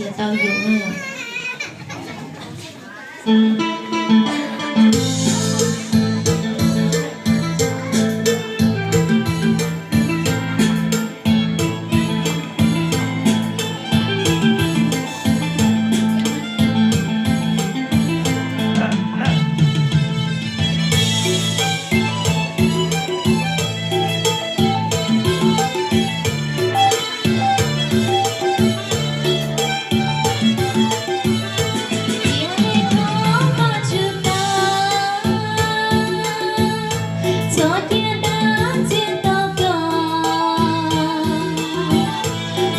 sẽ tao dùng nữa.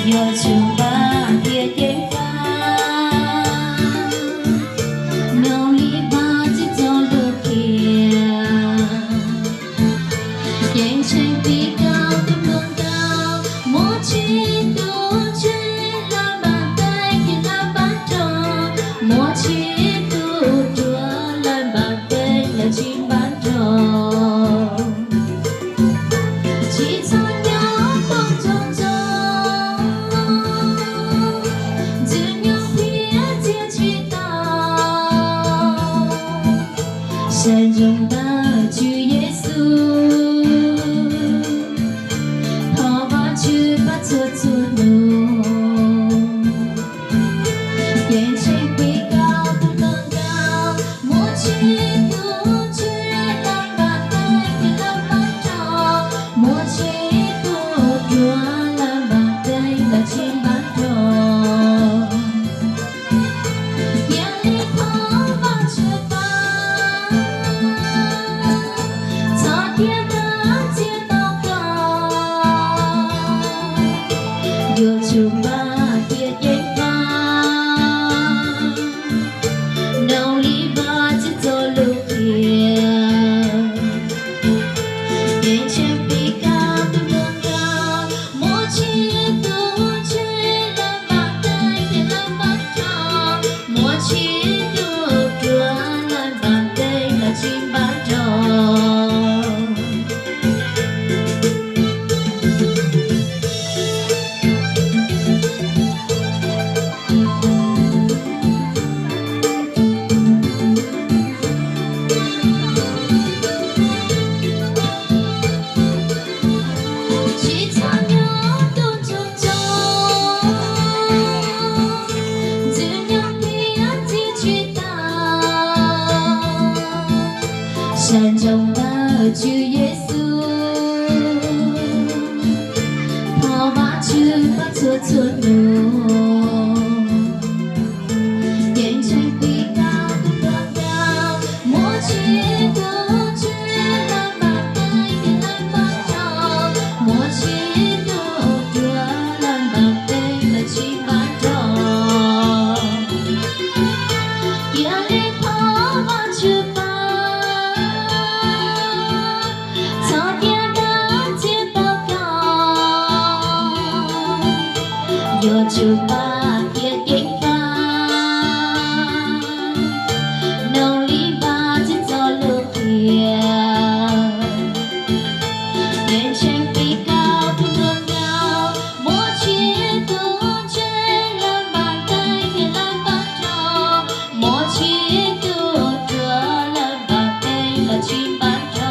Nhờ trường ba kia dễ pha nấu ly ba chỉ cho được kia dành tranh tí cao tâm đường cao mỗi chi tu chơi là bàn tay kia là bàn trò mỗi chi tu chùa là bàn tay là chim bàn trò chỉ cho nhau không trông trông Sen trong ta Chúa Giêsu, họ bắt Chúa bắt cho Chúa nô, dành tranh quý cao tung nâng cao, mỗi chi tu Chúa làm bàn tay kia làm bàn trò, mỗi chi tu Chúa làm bàn tay là chim bàn trò. Yêu chúng ba kia dễ pha nấu ly ba chỉ cho lúc kia để xem đi cao tung đường cao mỗi chi tu chơi làm bàn tay để làm bàn trò mỗi chi tu chúa làm bàn tay là chim bàn trò. Sen trong ta Chúa Giêsu, họ bắt Chúa bắt cho Chúa nô, dành tranh quý cao tung nâng cao, mỗi chi tu Chúa làm bàn tay kia làm bàn trò, mỗi chi tu Chúa làm bàn tay là chim bàn trò. Kia lên họ bắt Chúa Yo chúng ba kia dễ pha nấu ly ba chỉ cho lúc kia để tranh quý cao tung nâng cao mỗi chi tu chơi làm bàn tay kia làm bàn trò mỗi chi tu chúa làm bàn tay là chim bàn trò.